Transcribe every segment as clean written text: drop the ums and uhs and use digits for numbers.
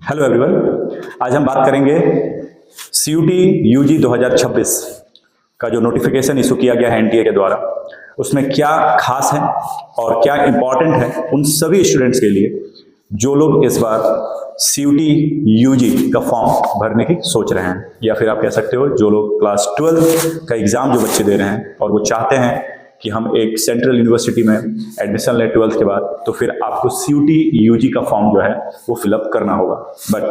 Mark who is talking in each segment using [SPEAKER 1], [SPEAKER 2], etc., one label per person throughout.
[SPEAKER 1] Hello everyone, आज हम बात करेंगे सीयूटी यूजी 2026 का जो नोटिफिकेशन इशू किया गया है एनटीए के द्वारा, उसमें क्या खास है और क्या इंपॉर्टेंट है उन सभी स्टूडेंट्स के लिए जो लोग इस बार सीयूटी यूजी का फॉर्म भरने की सोच रहे हैं, या फिर आप कह सकते हो जो लोग क्लास 12 का एग्जाम जो बच्चे दे रहे हैं और वो चाहते हैं कि हम एक सेंट्रल यूनिवर्सिटी में एडमिशन लें 12th के बाद, तो फिर आपको सीयूटी यूजी का फॉर्म जो है वो फिलअप करना होगा। बट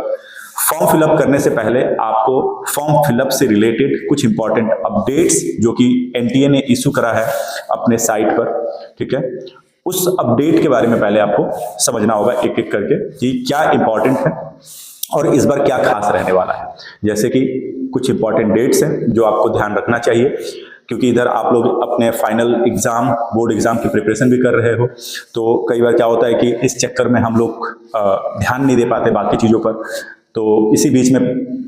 [SPEAKER 1] फॉर्म फिलअप करने से पहले आपको फॉर्म फिलअप से रिलेटेड कुछ इंपॉर्टेंट अपडेट्स जो कि एनटीए ने इशू करा है अपने साइट पर, ठीक है, उस अपडेट के बारे में पहले आपको समझना होगा एक एक करके कि क्या इंपॉर्टेंट है और इस बार क्या खास रहने वाला है। जैसे कि कुछ इंपॉर्टेंट डेट्स हैं जो आपको ध्यान रखना चाहिए, क्योंकि इधर आप लोग अपने फाइनल एग्जाम, बोर्ड एग्जाम की प्रिपरेशन भी कर रहे हो, तो कई बार क्या होता है कि इस चक्कर में हम लोग ध्यान नहीं दे पाते बाकी चीज़ों पर। तो इसी बीच में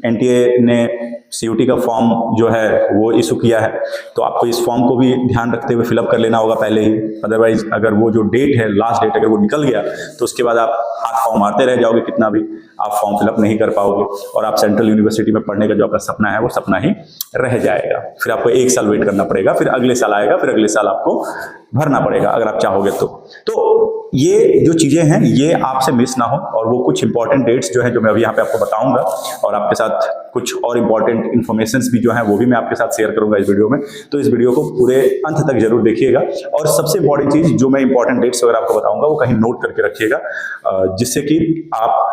[SPEAKER 1] एनटीए ने सीयूटी का फॉर्म जो है वो इशू किया है, तो आपको इस फॉर्म को भी ध्यान रखते हुए फिलअप कर लेना होगा पहले ही। अदरवाइज अगर वो जो डेट है, लास्ट डेट अगर वो निकल गया तो उसके बाद आप हाथ पाँव मारते रह जाओगे, कितना भी आप फॉर्म फिलअप नहीं कर पाओगे और आप सेंट्रल यूनिवर्सिटी में पढ़ने का जो आपका सपना है वो सपना ही रह जाएगा। फिर आपको 1 साल वेट करना पड़ेगा, फिर अगले साल आएगा, फिर अगले साल आपको भरना पड़ेगा अगर आप चाहोगे तो ये जो चीजें हैं ये आपसे मिस ना हो, और वो कुछ इंपॉर्टेंट डेट्स जो है जो मैं अभी यहाँ पे आपको बताऊंगा और आपके साथ कुछ और इंपॉर्टेंट इन्फॉर्मेशंस भी जो है वो भी मैं आपके साथ शेयर करूंगा इस वीडियो में। तो इस वीडियो को पूरे अंत तक जरूर देखिएगा, और सबसे इंपॉर्टेंट चीज जो मैं इंपॉर्टेंट डेट्स वगैरह आपको बताऊंगा वो कहीं नोट करके रखिएगा, जिससे कि आप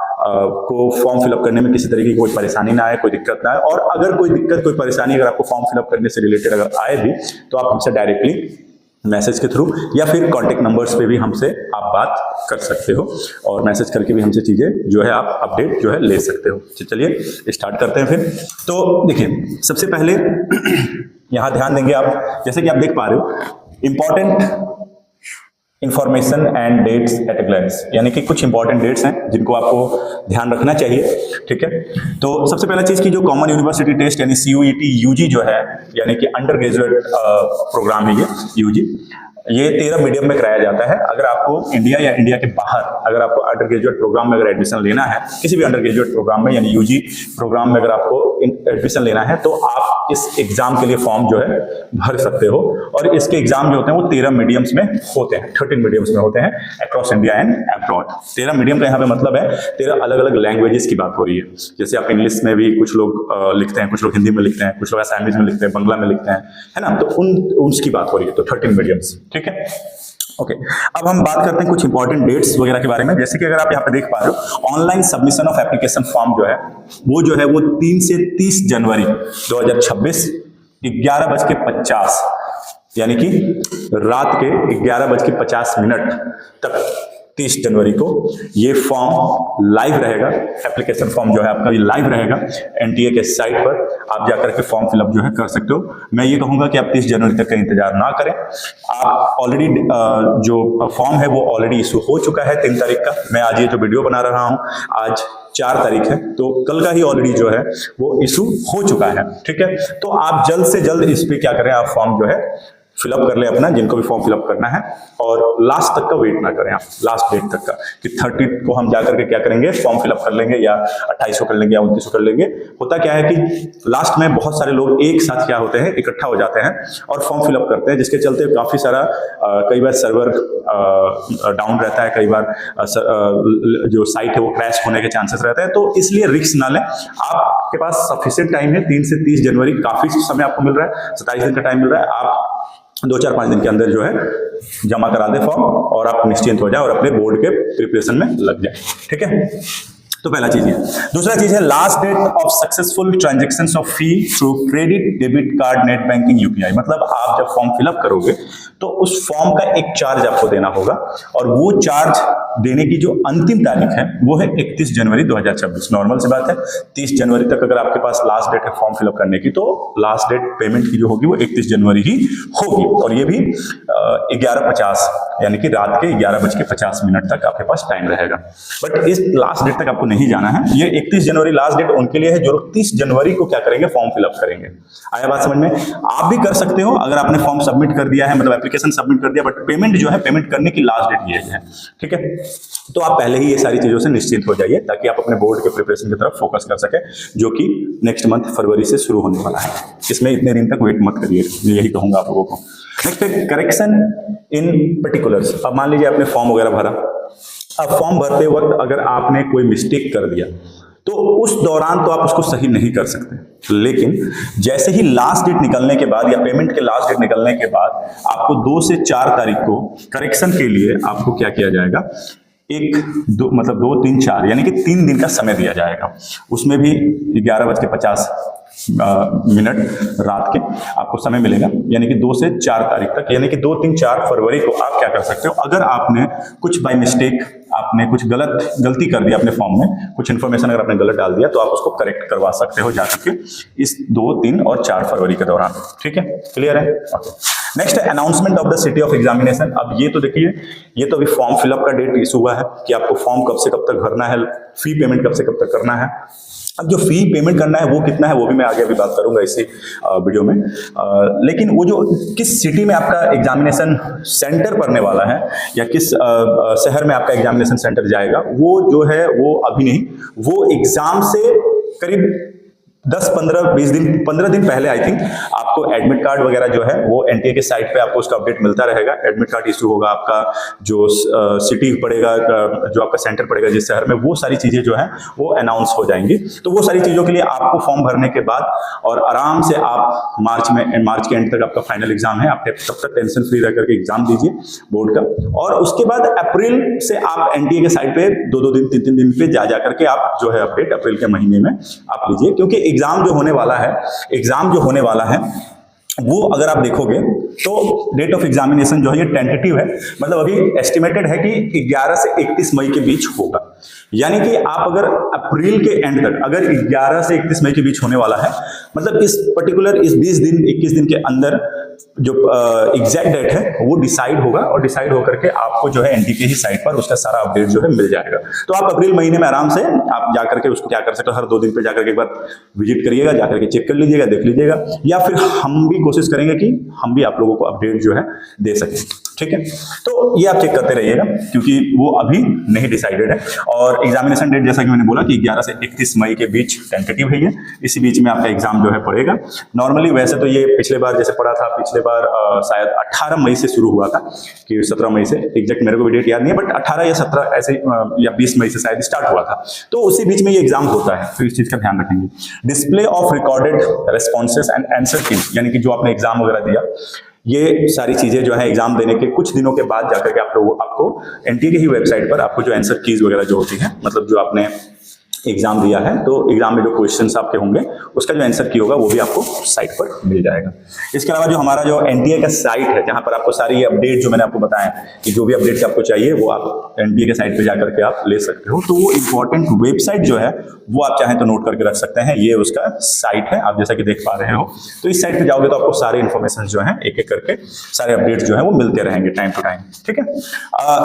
[SPEAKER 1] को फॉर्म फिलअप करने में किसी तरीके की कोई परेशानी ना आए, कोई दिक्कत ना आए। और अगर कोई दिक्कत, कोई परेशानी अगर आपको फॉर्म फिलअप करने से रिलेटेड अगर आए भी, तो आप हमसे डायरेक्टली मैसेज के थ्रू या फिर कॉन्टेक्ट नंबर्स पे भी हमसे आप बात कर सकते हो, और मैसेज करके भी हमसे चीज़ें जो है आप अपडेट जो है ले सकते हो। चलिए स्टार्ट करते हैं फिर। तो देखिए, सबसे पहले यहाँ ध्यान देंगे आप, जैसे कि आप देख पा रहे हो, important information and dates at a glance, यानी कि कुछ इंपॉर्टेंट डेट्स हैं जिनको आपको ध्यान रखना चाहिए, ठीक है। तो सबसे पहला चीज की जो कॉमन यूनिवर्सिटी टेस्ट यानी सीयूईटी यूजी जो है, यानी कि अंडर ग्रेजुएट प्रोग्राम है ये यूजी, ये 13 मीडियम में कराया जाता है। अगर आपको इंडिया या इंडिया के बाहर अगर आपको अंडर ग्रेजुएट प्रोग्राम में अगर एडमिशन लेना है, किसी भी अंडर ग्रेजुएट प्रोग्राम में यानी यूजी प्रोग्राम में अगर आपको एडमिशन लेना है, तो आप इस एग्जाम के लिए फॉर्म जो है भर सकते हो। और इसके एग्जाम जो होते हैं वो 13 मीडियम्स में होते हैं, 13 मीडियम्स में होते हैं across India and abroad. 13 medium का यहाँ पे मतलब है 13 अलग अलग लैंग्वेजेस की बात हो रही है। जैसे आप इंग्लिश में भी कुछ लोग लिखते हैं, कुछ लोग हिंदी में लिखते हैं, कुछ लोग असामीज में लिखते हैं, बंगला में लिखते हैं, है ना। तो उसकी बात हो रही है, तो 13 मीडियम्स, ठीक है। ओके, अब हम बात करते हैं कुछ इंपॉर्टेंट डेट्स वगैरह के बारे में। जैसे कि अगर आप यहाँ पे देख पा रहे हो, online submission of application form जो है वो 3 से 30 जनवरी 2026 11:50 यानी कि रात के 11:50 तक 30 जनवरी को ये फॉर्म लाइव रहेगा। एप्लीकेशन फॉर्म जो है आपका ये लाइव रहेगा एनटीए के साइट पर, आप जाकर के फॉर्म फिलअप जो है कर सकते हो। मैं ये कहूंगा कि आप 30 जनवरी तक का इंतजार ना करें। आप ऑलरेडी जो फॉर्म है वो ऑलरेडी इशू हो चुका है 3 तारीख का। मैं आज ये जो वीडियो बना रहा हूँ आज 4 तारीख है, तो कल का ही ऑलरेडी जो है वो इशू हो चुका है, ठीक है। तो आप जल्द से जल्द इस पे क्या करें, आप फॉर्म जो है फिलअप कर ले अपना, जिनको भी फॉर्म फिलअप करना है, और लास्ट तक का वेट ना करें आप, लास्ट डेट तक का कि 30 को हम जाकर के क्या करेंगे, फॉर्म फिलअप कर लेंगे या 28 को कर लेंगे या 29 को कर लेंगे। होता क्या है कि लास्ट में बहुत सारे लोग एक साथ क्या होते हैं, इकट्ठा हो जाते हैं और फॉर्म फिलअप करते हैं, जिसके चलते काफी सारा कई बार सर्वर डाउन रहता है, कई बार जो साइट है वो क्रैश होने के चांसेस रहते हैं। तो इसलिए रिस्क ना लें। आपके पास सफिशिएंट टाइम है, 3 से 30 जनवरी काफी समय आपको मिल रहा है, 27 दिन का टाइम मिल रहा है। आप 2-4-5 दिन के अंदर जो है जमा करा दे फॉर्म और आप निश्चिंत हो जाए और अपने बोर्ड के प्रिपरेशन में लग जाए, ठीक है। तो पहला चीज है। दूसरा चीज है last date of successful transactions of fee through credit, debit card, net banking, UPI. मतलब आप जब फॉर्म फिलअप करोगे तो उस फॉर्म का एक चार्ज आपको देना होगा, और वो चार्ज देने की जो अंतिम तारीख है वो है 31 जनवरी 2026। नॉर्मल सी बात है, 30 जनवरी तक अगर आपके पास लास्ट डेट है फॉर्म फिलअप करने की, तो लास्ट डेट पेमेंट की जो होगी वो 31 जनवरी ही होगी, और ये भी 11:50 यानी कि रात के 11:50 तक आपके पास टाइम रहेगा। बट इस लास्ट डेट तक आपको नहीं जाना है। ये 31 जनवरी लास्ट डेट उनके लिए है जो लोग 30 जनवरी को क्या करेंगे, फॉर्म फिलअप करेंगे। आया बात समझ में? आप भी कर सकते हो अगर आपने फॉर्म सबमिट कर दिया है, मतलब एप्लीकेशन सबमिट कर दिया, बट पेमेंट जो है, पेमेंट करने की लास्ट डेट ये है, ठीक है। तो आप पहले ही ये सारी चीज़ों से निश्चिंत हो जाइए ताकि आप अपने बोर्ड के प्रिपरेशन की तरफ फोकस कर सकें, जो कि नेक्स्ट मंथ फरवरी से शुरू होने वाला है। इसमें इतने दिन तक वेट मत करिए, यही कहूँगा आप लोगों को। नेक्स्ट है करेक्शन इन पर्टिकुलर्स। अब मान लीजिए आपने फॉर्म वगैरह भरा, अब फॉर्म भरते वक्त अगर आपने कोई मिस्टेक कर दिया तो उस दौरान तो आप उसको सही नहीं कर सकते, लेकिन जैसे ही लास्ट डेट निकलने के बाद या पेमेंट के लास्ट डेट निकलने के बाद आपको 2 से 4 तारीख को करेक्शन के लिए आपको क्या किया जाएगा, 2, 3, 4 यानी कि 3 दिन का समय दिया जाएगा। उसमें भी 11:50 रात के आपको समय मिलेगा, यानी कि 2 से 4 तारीख तक, यानी कि 2, 3, 4 फरवरी को आप क्या कर सकते हो, अगर आपने कुछ बाय मिस्टेक आपने कुछ गलती कर दिया अपने फॉर्म में, कुछ इन्फॉर्मेशन अगर आपने गलत डाल दिया, तो आप उसको करेक्ट करवा सकते हो जाकर के इस 2, 3 और 4 फरवरी के दौरान। ठीक है, क्लियर है? ओके। नेक्स्ट है announcement of the city of examination. अब ये तो देखिए, ये तो अभी फॉर्म फिलअप का डेट इशू हुआ है कि आपको फॉर्म कब से कब तक भरना है, फी पेमेंट कब से कब तक करना है। अब जो फी पेमेंट करना है वो कितना है, वो भी मैं आगे अभी बात करूंगा इसी वीडियो में। लेकिन वो जो किस सिटी में आपका एग्जामिनेशन सेंटर पड़ने वाला है या किस शहर में आपका एग्जामिनेशन सेंटर जाएगा, वो जो है वो अभी नहीं, वो एग्जाम से करीब 10, 15, 20 दिन, 15 दिन पहले आई थिंक आपको एडमिट कार्ड वगैरह जो है वो एनटीए के साइट पे आपको उसका अपडेट मिलता रहेगा। एडमिट कार्ड इशू होगा, आपका जो सिटी पड़ेगा, जो आपका सेंटर पड़ेगा जिस शहर में, वो सारी चीजें जो है वो अनाउंस हो जाएंगी। तो वो सारी चीजों के लिए आपको फॉर्म भरने के बाद और आराम से आप मार्च के एंड तक आपका फाइनल एग्जाम है, आप तब तक टेंशन फ्री रह करके एग्जाम दीजिए बोर्ड का। और उसके बाद अप्रैल से आप एनटीए के साइट पे 2-2 दिन, 3-3 दिन पे जा करके आप जो है अपडेट अप्रैल के महीने में आप लीजिए, क्योंकि एग्जाम जो होने वाला है वो अगर आप देखोगे तो डेट ऑफ एग्जामिनेशन जो है ये टेंटेटिव है, मतलब अभी एस्टिमेटेड है कि 11 से 31 मई के बीच होगा। यानी कि आप अगर अप्रैल के एंड तक अगर 11 से 31 मई के बीच होने वाला है, मतलब इस 20 दिन 21 दिन के अंदर जो एग्जैक्ट डेट है वो डिसाइड होगा, और डिसाइड होकर के आपको जो है एनटीए की साइट पर उसका सारा अपडेट जो है मिल जाएगा। तो आप अप्रैल महीने में आराम से आप जाकर के उसको क्या कर सकते हो, हर 2 दिन पे जाकर के एक बार विजिट करिएगा, जाकर के चेक कर लीजिएगा, देख लीजिएगा, या फिर हम भी कोशिश करेंगे कि हम भी आप लोगों को अपडेट जो है दे सकें। ठीक है, तो ये आप चेक करते रहिएगा क्योंकि वो अभी नहीं डिसाइडेड है। और एग्जामिनेशन डेट जैसा कि मैंने बोला कि 11 से 31 मई के बीच टेंटेटिव है ये, इसी बीच में आपका एग्जाम जो है पड़ेगा। नॉर्मली वैसे तो ये पिछले बार जैसे पड़ा था, पिछले बार शायद 18 मई से शुरू हुआ था कि 17 मई से, एग्जैक्ट मेरे को भी डेट याद नहीं है, बट 18 या 17 ऐसे या 20 मई से शायद स्टार्ट हुआ था। तो उसी बीच में ये एग्जाम होता है, तो इस चीज का ध्यान रखेंगे। Display of recorded responses and answer keys, यानी कि जो आपने एग्जाम वगैरह दिया, ये सारी चीजें जो है एग्जाम देने के कुछ दिनों के बाद जाकर के आपको एनटीए की ही वेबसाइट पर आपको जो आंसर कीज वगैरह जो होती है, मतलब जो आपने एग्जाम दिया है तो एग्जाम में जो क्वेश्चंस आपके होंगे उसका जो आंसर की होगा वो भी आपको साइट पर मिल जाएगा। इसके अलावा जो हमारा जो एनटीए का साइट है जहां पर आपको सारी अपडेट जो मैंने आपको बताया कि जो भी अपडेट आपको चाहिए वो आप एनटीए के साइट पे जाकर के आप ले सकते हो। तो वो इंपॉर्टेंट वेबसाइट जो है वो आप चाहें तो नोट करके रख सकते हैं, ये उसका साइट है, आप जैसा कि देख पा रहे हो। तो इस साइट पे जाओगे तो आपको सारे इन्फॉर्मेशन जो है एक एक करके सारे अपडेट जो है वो मिलते रहेंगे टाइम टू टाइम। ठीक है,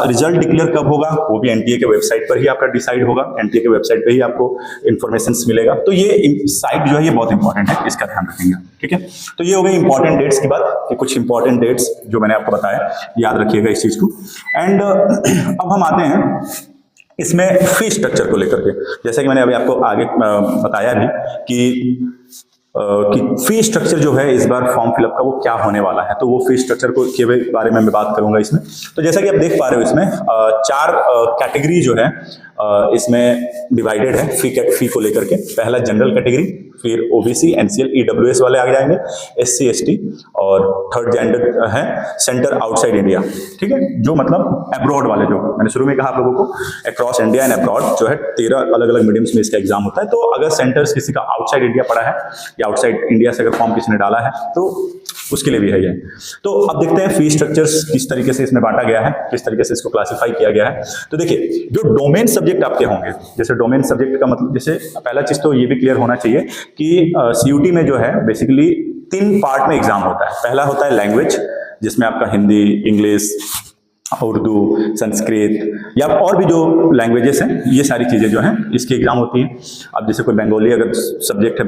[SPEAKER 1] रिजल्ट डिक्लेयर कब होगा वो भी एनटीए के वेबसाइट पर ही आपका डिसाइड होगा, एनटीए के वेबसाइट पर ही आपको इंफॉर्मेशन मिलेगा। तो ये साइट जो है ये बहुत इंपॉर्टेंट है, इसका ध्यान रखेंगे। ठीक है, तो ये हो गई इंपॉर्टेंट डेट्स की बात कि कुछ इंपॉर्टेंट डेट्स जो मैंने आपको बताया, याद रखिएगा इस चीज को। एंड अब हम आते हैं इसमें फी स्ट्रक्चर को लेकर के, जैसा कि मैंने अभी आपको आगे बताया भी कि फी स्ट्रक्चर जो है इस बार फॉर्म फिलअप का वो क्या होने वाला है, तो वो फी स्ट्रक्चर को के बारे में मैं बात करूंगा इसमें। तो जैसा कि आप देख पा रहे हो इसमें 4 कैटेगरी जो है इसमें डिवाइडेड है फी को लेकर के। पहला जनरल कैटेगरी, फिर ओबीसी, एनसीएल, ईडब्ल्यूएस वाले आ जाएंगे, एससी, एसटी, और थर्ड जेंडर है सेंटर आउटसाइड इंडिया। ठीक है, जो मतलब अब्रॉड वाले, जो मैंने शुरू में कहा आप लोगों को अक्रॉस इंडिया एंड अब्रॉड जो है 13 अलग अलग मीडियम्स में इसका एग्जाम होता है। तो अगर सेंटर्स किसी का आउटसाइड इंडिया पड़ा है या आउटसाइड इंडिया से अगर फॉर्म किसी ने डाला है तो उसके लिए भी है ये। तो अब देखते हैं फी स्ट्रक्चर्स किस तरीके से इसमें बांटा गया है, किस तरीके से इसको क्लासिफाई किया गया है। तो देखिए, जो डोमेन सब्जेक्ट आपके होंगे, जैसे डोमेन सब्जेक्ट का मतलब, जैसे पहला चीज तो ये भी क्लियर होना चाहिए कि सीयूटी में जो है बेसिकली 3 पार्ट में एग्जाम होता है। पहला होता है लैंग्वेज, जिसमें आपका हिंदी, इंग्लिश उर्दू, संस्कृत या और भी जो लैंग्वेजेस हैं, ये सारी चीज़ें जो हैं इसकी एग्ज़ाम होती हैं। अब जैसे कोई बंगाली अगर सब्जेक्ट है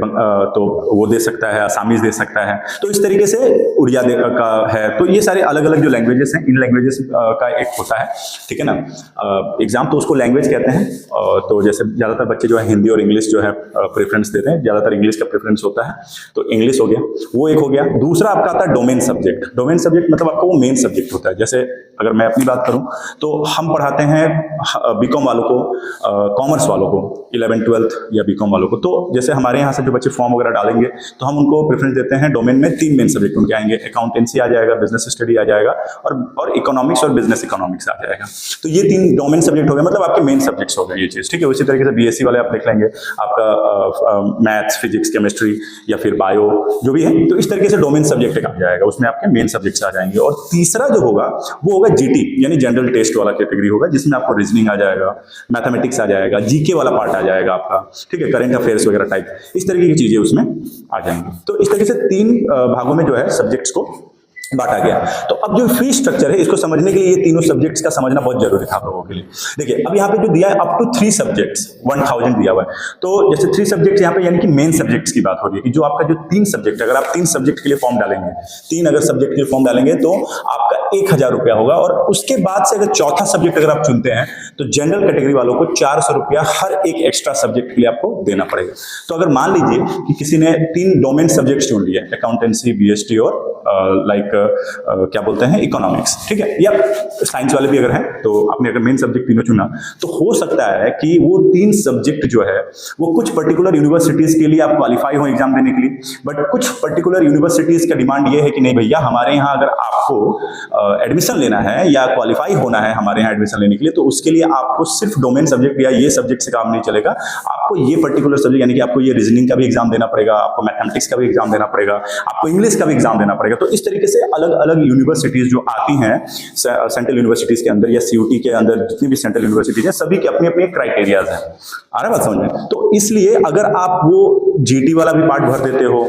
[SPEAKER 1] तो वो दे सकता है, असामीज़ दे सकता है, तो इस तरीके से उड़िया का है। तो ये सारे अलग अलग जो लैंग्वेजेस हैं, इन लैंग्वेजेस का एक होता है, ठीक है ना, एग्ज़ाम, तो उसको लैंग्वेज कहते हैं। तो जैसे ज़्यादातर बच्चे जो है हिंदी और इंग्लिश जो है प्रेफरेंस देते हैं, ज़्यादातर इंग्लिश का प्रेफरेंस होता है, तो इंग्लिश हो गया, वो एक हो गया। दूसरा आपका आता है डोमेन सब्जेक्ट। डोमेन सब्जेक्ट मतलब आपका वो मेन सब्जेक्ट होता है। जैसे अगर मैं अपनी बात करूं तो हम पढ़ाते हैं बीकॉम वालों को, कॉमर्स वालों को, 11th 12th या बीकॉम वालों को। तो जैसे हमारे यहाँ से जो बच्चे फॉर्म वगैरह डालेंगे तो हम उनको प्रेफरेंस देते हैं। डोमेन में 3 मेन सब्जेक्ट उनके आएंगे, अकाउंटेंसी आ जाएगा, बिजनेस स्टडी आ जाएगा और इकोनॉमिक्स और बिजनेस इकोनॉमिक्स आ जाएगा। तो ये 3 डोमेन सब्जेक्ट हो गए, मतलब आपके मेन सब्जेक्ट्स हो गए ये चीज़, ठीक है। उसी तरीके से बीएससी वाले आप देख लेंगे, आपका मैथ्स, फिजिक्स, केमिस्ट्री या फिर बायो जो भी है, तो इस तरीके से डोमेन सब्जेक्ट आ जाएगा, उसमें आपके मेन सब्जेक्ट्स आ जाएंगे। और तीसरा जो होगा वो होगा जीटी, यानी जनरल टेस्ट वाला कैटेगरी होगा, जिसमें आपको रीजनिंग आ जाएगा, मैथमेटिक्स आ जाएगा, जीके वाला पार्ट आ जाएगा आपका, ठीक है, करंट अफेयर्स वगैरह टाइप, इस तरीके की चीजें उसमें आ जाएंगी। तो इस तरीके से 3 भागों में जो है सब्जेक्ट्स को बांटा गया। तो अब जो फी स्ट्रक्चर है, इसको समझने के लिए ये तीनों सब्जेक्ट्स का समझना बहुत जरूरी था आप लोगों के लिए। देखिए अब यहाँ पे जो दिया है अप टू 3 सब्जेक्ट्स 1000 दिया हुआ है। तो जैसे 3 सब्जेक्ट्स यहाँ पे यानी कि मेन सब्जेक्ट्स की बात हो रही है कि जो आपका जो 3 सब्जेक्ट, अगर आप 3 सब्जेक्ट के लिए फॉर्म डालेंगे, 3 अगर सब्जेक्ट के लिए फॉर्म डालेंगे तो आपका 1000 रुपया होगा। और उसके बाद से अगर चौथा सब्जेक्ट अगर आप चुनते हैं तो जनरल कैटेगरी वालों को 400 रुपया हर एक एक्स्ट्रा सब्जेक्ट के लिए आपको देना पड़ेगा। तो अगर मान लीजिए कि किसी ने 3 डोमेन सब्जेक्ट्स चुन लिए, अकाउंटेंसी, बीएसटी और क्या बोलते हैं इकोनॉमिक्स, ठीक है, या साइंस वाले भी अगर हैं, तो आपने अगर मेन सब्जेक्ट तीनों चुना तो हो सकता है कि वो 3 सब्जेक्ट जो है वो कुछ पर्टिकुलर यूनिवर्सिटीज के लिए आप क्वालिफाई हो एग्जाम देने के लिए। बट कुछ पर्टिकुलर यूनिवर्सिटीज का डिमांड ये है कि नहीं भैया, हमारे यहाँ अगर आपको एडमिशन लेना है या क्वालिफाई होना है हमारे यहाँ एडमिशन लेने के लिए, तो उसके लिए आपको सिर्फ डोमेन सब्जेक्ट या ये सब्जेक्ट से काम नहीं चलेगा, आपको ये पर्टिकुलर सब्जेक्ट यानी कि आपको ये रीजनिंग का भी एग्जाम देना पड़ेगा, आपको मैथमेटिक्स का भी एग्जाम देना पड़ेगा, आपको इंग्लिश का भी एग्जाम देना पड़ेगा। तो इस तरीके से अलग अलग यूनिवर्सिटीज जो आती हैं सेंट्रल यूनिवर्सिटीज के अंदर या सीयूटी के अंदर, जितनी भी सेंट्रल यूनिवर्सिटीज हैं, सभी के अपने अपने क्राइटेरियाज हैं। आ रहा है बात समझ में? तो इसलिए अगर आप वो जीटी वाला भी पार्ट भर देते हो,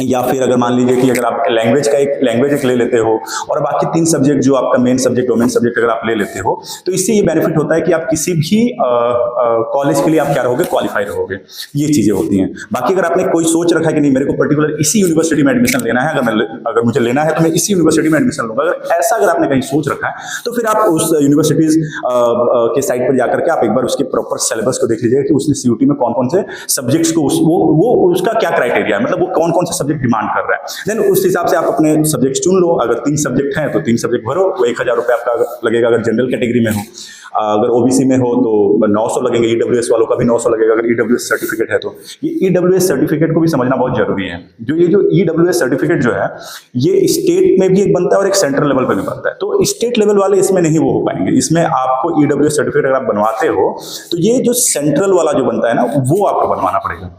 [SPEAKER 1] या फिर अगर मान लीजिए कि अगर आप लैंग्वेज एक ले लेते हो और बाकी 3 सब्जेक्ट जो आपका मेन सब्जेक्ट, डोमेन सब्जेक्ट अगर आप ले लेते हो, तो इससे ये बेनिफिट होता है कि आप किसी भी कॉलेज के लिए आप क्या रहोगे, क्वालिफाई रहोगे। ये चीजें होती हैं। बाकी अगर आपने कोई सोच रखा है कि नहीं मेरे को पर्टिकुलर इसी यूनिवर्सिटी में एडमिशन लेना है, अगर मुझे लेना है तो मैं इसी यूनिवर्सिटी में एडमिशन लूंगा, अगर आपने कहीं सोच रखा है तो फिर आप उस यूनिवर्सिटीज के साइट पर जाकर के आप एक बार उसके प्रॉपर सिलेबस को देख लीजिएगा कि उसने सीयूटी में कौन कौन से सब्जेक्ट्स को वो उसका क्या क्राइटेरिया है, मतलब वो कौन कौन से सब्जेक्ट डिमांड कर रहा है। देन उस हिसाब से आप अपने सब्जेक्ट चुन लो। अगर 3 सब्जेक्ट हैं तो 3 सब्जेक्ट भरो, वो 1000 रुपये आपका लगेगा अगर जनरल कैटेगरी में हो। अगर ओबीसी में हो तो 900 लगेंगे, ईडब्ल्यूएस वालों का भी 900 लगेगा अगर ईडब्ल्यूएस सर्टिफिकेट है तो। ये ईडब्ल्यूएस सर्टिफिकेट को भी समझना बहुत जरूरी है। जो ईडब्ल्यूएस सर्टिफिकेट जो है ये स्टेट में भी एक बनता है और एक सेंट्रल लेवल पर भी बनता है। तो स्टेट लेवल वाले इसमें नहीं वो हो पाएंगे। इसमें आपको ईडब्ल्यूएस सर्टिफिकेट अगर आप बनवाते हो तो ये जो सेंट्रल वाला जो बनता है ना, वो आपको बनवाना पड़ेगा,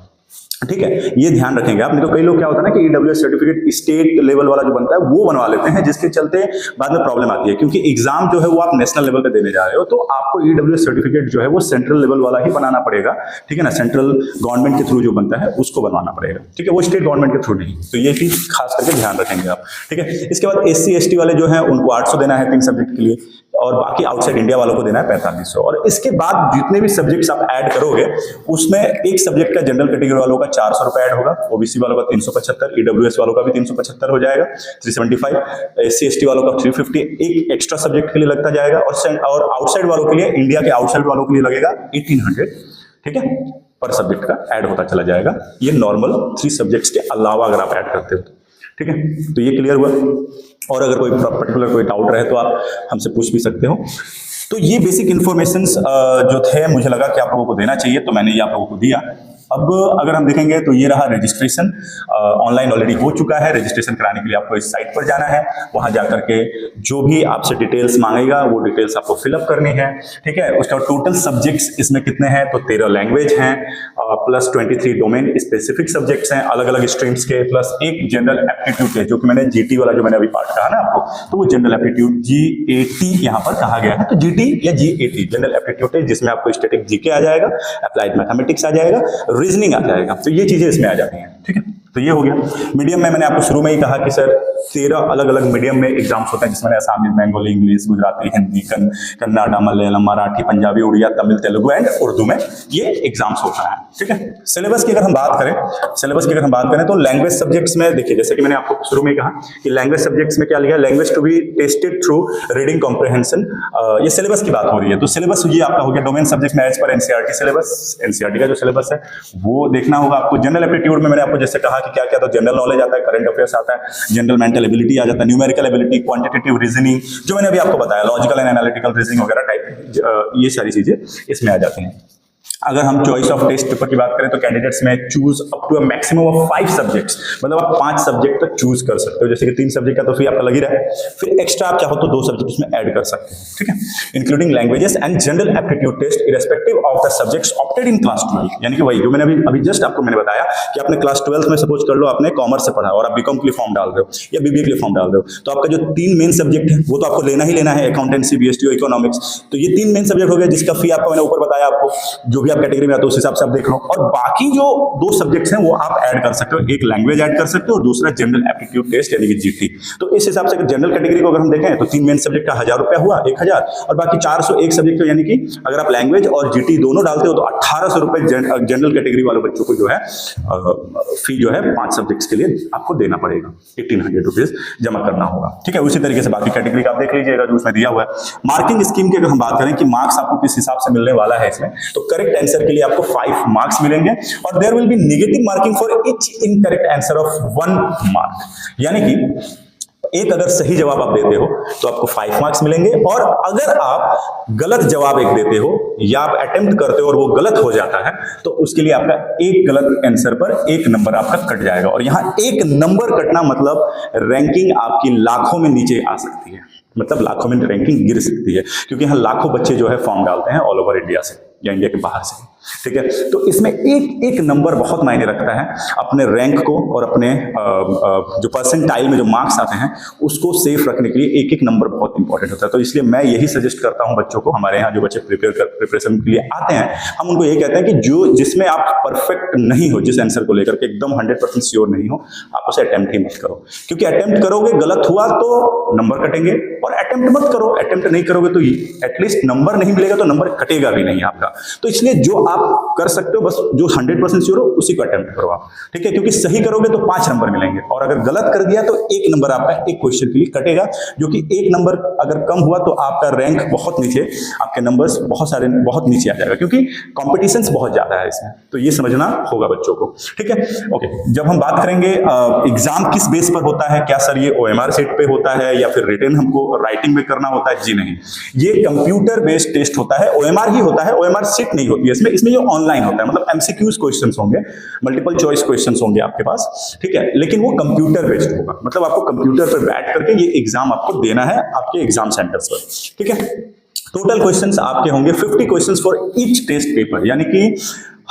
[SPEAKER 1] ठीक है। ये ध्यान रखेंगे आप। नहीं तो कई लोग क्या होता है ना कि ईडब्ल्यूएस सर्टिफिकेट स्टेट लेवल वाला जो बनता है वो बनवा लेते हैं, जिसके चलते बाद में प्रॉब्लम आती है, क्योंकि एग्जाम जो है वो आप नेशनल लेवल पे देने जा रहे हो, तो आपको ईडब्ल्यूएस सर्टिफिकेट जो है वो सेंट्रल लेवल वाला ही बनाना पड़ेगा, ठीक है ना। सेंट्रल गवर्नमेंट के थ्रू जो बनता है उसको बनवाना पड़ेगा, ठीक है, वो स्टेट गवर्नमेंट के थ्रू नहीं। तो ये चीज खास करके ध्यान रखेंगे आप, ठीक है। इसके बाद SC ST वाले जो है उनको 800 देना है 3 सब्जेक्ट के लिए, और बाकी आउटसाइड इंडिया वालों को देना है 4500। और इसके बाद जितने भी सब्जेक्ट्स आप ऐड करोगे उसमें एक सब्जेक्ट का जनरल कैटेगरी वालों का 400 रुपए ऐड होगा, ओबीसी वालों का 375, ईडब्ल्यूएस वालों का भी 375 हो जाएगा, 375, SC ST वालों का 350 एक एक्स्ट्रा सब्जेक्ट के लिए लगता जाएगा, और आउटसाइड वालों के लिए, इंडिया के आउटसाइड वालों के लिए लगेगा 1800, ठीक है, पर सब्जेक्ट का ऐड होता चला जाएगा। ये नॉर्मल 3 सब्जेक्ट्स के अलावा अगर आप ऐड करते हो, ठीक है। तो ये क्लियर हुआ। और अगर कोई पर्टिकुलर कोई डाउट रहे तो आप हमसे पूछ भी सकते हो। तो ये बेसिक इन्फॉर्मेशंस जो थे मुझे लगा कि आप लोगों को देना चाहिए, तो मैंने ये आप लोगों को दिया। अब अगर हम देखेंगे तो ये रहा रजिस्ट्रेशन, ऑनलाइन ऑलरेडी हो चुका है। रजिस्ट्रेशन कराने के लिए आपको इस साइट पर जाना है, वहां जाकर के जो भी आपसे डिटेल्स मांगेगा वो डिटेल्स आपको फिलअप करनी है, ठीक है। उसका टोटल सब्जेक्ट्स इसमें कितने हैं, तो 13 लैंग्वेज हैं, प्लस 23 डोमेन स्पेसिफिक सब्जेक्ट्स हैं अलग अलग स्ट्रीम्स के, प्लस एक जनरल एप्टीट्यूड है, जो कि मैंने जीटी वाला जो मैंने अभी पार्ट कहा ना आपको, तो वो जनरल एप्टीट्यूड GAT यहाँ पर कहा गया है। तो GT या GAT जनरल एप्टीट्यूड है, जिसमें आपको स्टैटिक जीके आ जाएगा, अप्लाइड मैथमेटिक्स आ जाएगा, रीजनिंग आ जाएगा। तो ये चीजें इसमें आ जाती हैं, ठीक है। तो ये हो गया। मीडियम में मैंने आपको शुरू में ही कहा कि सर 13 अलग अलग मीडियम में एग्जाम्स होते हैं, जिसमें आसामी, बंगाली, इंग्लिश, गुजराती, हिंदी, कन्नड़ा, मलयालम, मराठी, पंजाबी, उड़िया, तमिल, तेलुगु एंड उर्दू में ये एग्जाम्स होता है। ठीक है, सिलेबस की अगर हम बात करें तो लैंग्वेज सब्जेक्ट्स में देखिए, जैसे कि मैंने आपको शुरू में कहा कि लैंग्वेज सब्जेक्ट्स में क्या लिखा है, language to be tested through reading comprehension. ये सिलेबस की बात हो रही है, तो सिलेबस ये आपका हो गया डोमेन सब्जेक्ट में as per NCERT syllabus. NCERT का जो सिलेबस है वो देखना होगा आपको। जनरल एप्टीट्यूड में मैंने आपको जैसे कहा कि क्या क्या, तो जनरल नॉलेज आता है, करंट अफेयर्स आता है, जनरल मेंटल एबिलिटी आ जाता है, न्यूमेरिकल एबिलिटी, क्वांटिटेटिव रीजनिंग, जो मैंने अभी आपको बताया, लॉजिकल एंड एनालिटिकल रीजनिंग वगैरह टाइप, ये सारी चीजें इसमें आ जाती हैं। अगर हम चॉइस ऑफ टेस्ट पेपर की बात करें तो कैंडिडेट्स में choose up to a maximum of 5 subjects, मतलब आप 5 सब्जेक्ट तक चूज कर सकते हो। जैसे कि 3 सब्जेक्ट का तो फी आपका लग ही रहा है, फिर एक्स्ट्रा आप चाहो तो 2 सब्जेक्ट उसमें ऐड कर सकते हैं। ठीक है, including languages and general aptitude test irrespective of the subjects opted in class 12। यानी कि वही जो मैंने अभी जस्ट आपको मैंने बताया कि आपने क्लास 12 में सपोज कर लो आपने कॉमर्स से पढ़ा और आप बीकॉम के लिए फॉर्म डाल रहे हो या बीबीए के लिए फॉर्म डाल रहे हो, तो आपका जो 3 मेन सब्जेक्ट है वो तो आपको लेना ही लेना है, अकाउंटेंसी, बीएसटी, इकोनॉमिक्स। तो ये 3 मेन सब्जेक्ट हो गए जिसका फी आपको मैंने ऊपर बताया, आपको जो भी आप कैटेगरी में आते हो उस हिसाब से आप देख लो। और बाकी जो 2 सब्जेक्ट्स हैं वो आप ऐड कर सकते हो, एक लैंग्वेज ऐड कर सकते हो और दूसरा जनरल एप्टीट्यूड टेस्ट यानी कि जीटी। तो इस हिसाब से जनरल कैटेगरी को अगर हम देखें तो 3 मेन सब्जेक्ट का 1000 रुपया हुआ, 1000, और बाकी 401 सब्जेक्ट यानी कि अगर आप लैंग्वेज और जीटी दोनों डालते हो तो 1800 रुपए जनरल कैटेगरी वाले बच्चों को जो है फी जो है 5 सब्जेक्ट्स के लिए आपको देना पड़ेगा, 1800 रुपीज जमा करना होगा। ठीक है, उसी तरीके से बाकी कैटेगरी का आप देख लीजिएगा जो उसमें दिया हुआ है। मार्किंग स्कीम की अगर हम बात करें कि मार्क्स आपको किस हिसाब से मिलने वाला है इसमें, तो करेक्ट आंसर के लिए आपको 5 मार्क्स मिलेंगे और there will be negative marking for each incorrect answer of 1 mark. यानी कि एक अगर सही जवाब आप देते हो तो आपको 5 मार्क्स मिलेंगे, और अगर आप गलत जवाब एक देते हो या आप अटेम्प्ट करते हो और वो गलत हो जाता है तो उसके लिए आपका एक गलत आंसर पर 1 नंबर आपका कट जाएगा। और यहां 1 नंबर कटना मतलब रैंकिंग आपकी लाखों में नीचे आ सकती है, मतलब लाखों में रैंकिंग गिर सकती है, क्योंकि यहाँ लाखों बच्चे जो है फॉर्म डालते हैं ऑल ओवर इंडिया से या इंडिया के बाहर से। ठीक है, तो इसमें एक नंबर बहुत मायने रखता है अपने रैंक को और अपने जो परसेंटाइल में जो मार्क्स आते हैं उसको सेफ रखने के लिए एक नंबर बहुत इंपॉर्टेंट होता है। तो इसलिए मैं यही सजेस्ट करता हूं बच्चों को, हमारे यहाँ जो बच्चे प्रिपरेशन के लिए आते हैं हम उनको यही कहते हैं कि जो जिसमें आप परफेक्ट नहीं हो, जिस आंसर को लेकर के एकदम 100% श्योर नहीं हो, आप उसे अटेम्प्ट ही मत करो, क्योंकि अटेम्प्ट करोगे गलत हुआ तो नंबर कटेंगे, और अटेम्प्ट मत करो, अटेम्प्ट नहीं करोगे तो एटलीस्ट नंबर नहीं मिलेगा तो नंबर कटेगा भी नहीं आपका। तो इसलिए जो आप कर सकते हो बस जो 100% श्योर हो उसी को अटेम्प्ट करो आप। ठीक है, क्योंकि सही करोगे तो 5 नंबर मिलेंगे और अगर गलत कर दिया तो 1 नंबर आपका एक क्वेश्चन के लिए कटेगा, जो कि 1 नंबर अगर कम हुआ तो आपका रैंक बहुत नीचे, आपके नंबर्स बहुत नीचे आ जाएगा, क्योंकि कॉम्पिटिशन बहुत ज्यादा है इसमें। तो ये समझना होगा बच्चों को। ठीक है, ओके। जब हम बात करेंगे एग्जाम किस बेस पर होता है, क्या सर ये OMR सेट पे होता है या फिर रिटन हमको राइटिंग में करना होता है? जी नहीं, ये कंप्यूटर बेस्ड टेस्ट होता है, OMR ही होता है, OMR सेट नहीं होती है इसमें ये ऑनलाइन होता है, मतलब MCQs क्वेश्चंस होंगे, मल्टीपल चॉइस क्वेश्चंस होंगे आपके पास। ठीक है, लेकिन वो कंप्यूटर बेस्ड होगा, मतलब आपको कंप्यूटर पर बैठ करके ये एग्जाम आपको देना है आपके एग्जाम सेंटर्स पर। ठीक है, टोटल क्वेश्चंस आपके होंगे 50 questions for each test paper, यानी कि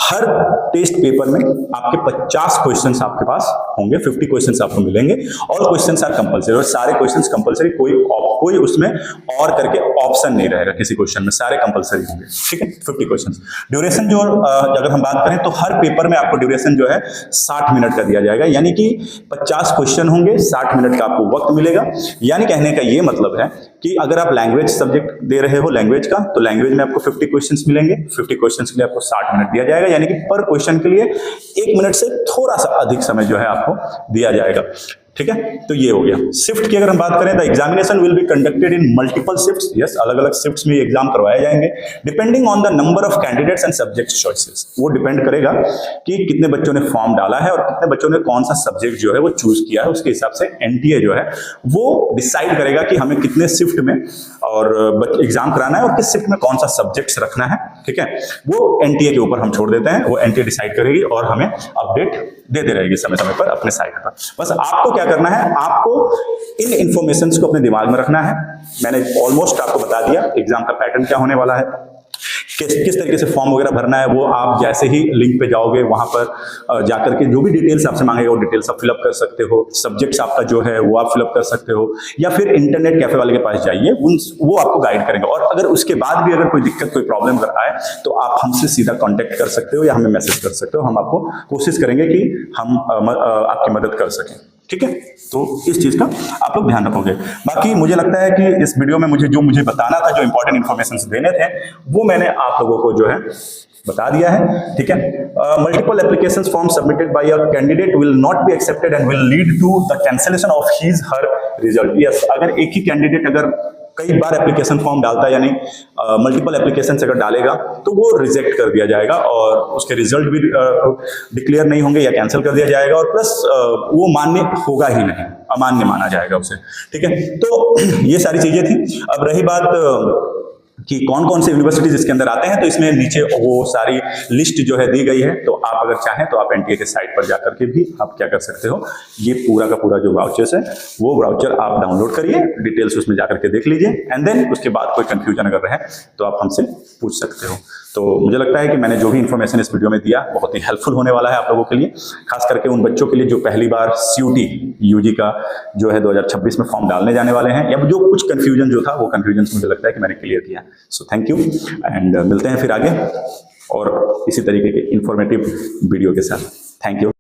[SPEAKER 1] हर टेस्ट पेपर में आपके 50 क्वेश्चंस आपके पास होंगे, 50 क्वेश्चंस आपको मिलेंगे। ऑल क्वेश्चंस आर कंपलसरी, और सारे क्वेश्चंस कंपलसरी, कोई उसमें और करके ऑप्शन नहीं रहेगा किसी क्वेश्चन में, सारे कंपलसरी होंगे। ठीक है, 50 क्वेश्चंस। ड्यूरेशन जो अगर हम बात करें तो हर पेपर में आपको ड्यूरेशन जो है 60 मिनट का दिया जाएगा, यानी कि 50 क्वेश्चन होंगे, 60 मिनट का आपको वक्त मिलेगा। यानी कहने का ये मतलब है कि अगर आप लैंग्वेज सब्जेक्ट दे रहे हो लैंग्वेज का, तो लैंग्वेज में आपको 50 क्वेश्चंस मिलेंगे, 50 क्वेश्चंस के लिए आपको 60 मिनट दिया जाएगा, यानी कि पर क्वेश्चन के लिए 1 मिनट से थोड़ा सा अधिक समय जो है आपको दिया जाएगा। ठीक है, तो ये हो गया। शिफ्ट की अगर हम बात करें तो examination will be conducted in multiple shifts. Yes, अलग अलग शिफ्ट्स में एग्जाम करवाए जाएंगे, depending on the number of candidates and subject choices. वो डिपेंड करेगा कि कितने बच्चों ने फॉर्म डाला है और कितने बच्चों ने कौन सा सब्जेक्ट जो है वो चूज किया है, उसके हिसाब से NTA जो है वो डिसाइड करेगा कि हमें कितने शिफ्ट में और एग्जाम कराना है और किस शिफ्ट में कौन सा सब्जेक्ट्स रखना है। ठीक है, वो NTA के ऊपर हम छोड़ देते हैं, वो NTA डिसाइड करेगी और हमें अपडेट देते रहेगी समय समय पर अपने साइट पर। बस आपको क्या करना है, आपको इन इंफॉर्मेशंस को अपने दिमाग में रखना है। मैंने ऑलमोस्ट आपको बता दिया एग्जाम का पैटर्न क्या होने वाला है, किस तरीके से फॉर्म वगैरह भरना है। वो आप जैसे ही लिंक पे जाओगे वहां पर जाकर के जो भी डिटेल्स आपसे मांगेगा वो डिटेल्स आप फिलअप कर सकते हो। सब्जेक्ट्स आपका जो है वो आप फिलअप कर सकते हो, या फिर इंटरनेट कैफे वाले के पास जाइए, वो आपको गाइड करेंगे। और अगर उसके बाद भी अगर कोई दिक्कत, कोई प्रॉब्लम अगर आए तो आप हमसे सीधा कॉन्टेक्ट कर सकते हो या हमें मैसेज कर सकते हो। हम आपको कोशिश करेंगे कि हम आपकी मदद कर सकें। ठीक है, तो इस चीज का आप लोग ध्यान रखोगे। बाकी मुझे लगता है कि इस वीडियो में मुझे बताना था, जो इंपॉर्टेंट इन्फॉर्मेशन देने थे, वो मैंने आप लोगों को जो है बता दिया है। ठीक है, multiple application form submitted by a candidate will not be accepted and will lead to the cancellation of his her result. Yes, अगर एक ही कैंडिडेट अगर कई बार एप्लीकेशन फॉर्म डालता है, यानी मल्टीपल एप्लीकेशन अगर डालेगा, तो वो रिजेक्ट कर दिया जाएगा और उसके रिजल्ट भी डिक्लेयर नहीं होंगे या कैंसिल कर दिया जाएगा, और प्लस वो मान्य होगा ही नहीं, अमान्य माना जाएगा उसे। ठीक है, तो ये सारी चीजें थी। अब रही बात कि कौन कौन से यूनिवर्सिटीज इसके अंदर आते हैं, तो इसमें नीचे वो सारी लिस्ट जो है दी गई है, तो आप अगर चाहें तो आप एनटीए के साइट पर जाकर के भी आप क्या कर सकते हो, ये पूरा का पूरा जो वाउचर्स है वो वाउचर आप डाउनलोड करिए, डिटेल्स उसमें जाकर के देख लीजिए, एंड देन उसके बाद कोई कंफ्यूजन अगर रहे तो आप हमसे पूछ सकते हो। तो मुझे लगता है कि मैंने जो भी इंफॉर्मेशन इस वीडियो में दिया बहुत ही हेल्पफुल होने वाला है आप लोगों के लिए, खास करके उन बच्चों के लिए जो पहली बार सीयूटी यूजी का जो है 2026 में फॉर्म डालने जाने वाले हैं, या जो कुछ कंफ्यूजन जो था वो कंफ्यूजन मुझे लगता है कि मैंने क्लियर किया। सो थैंक यू, एंड मिलते हैं फिर आगे और इसी तरीके के इंफॉर्मेटिव वीडियो के साथ। Thank you.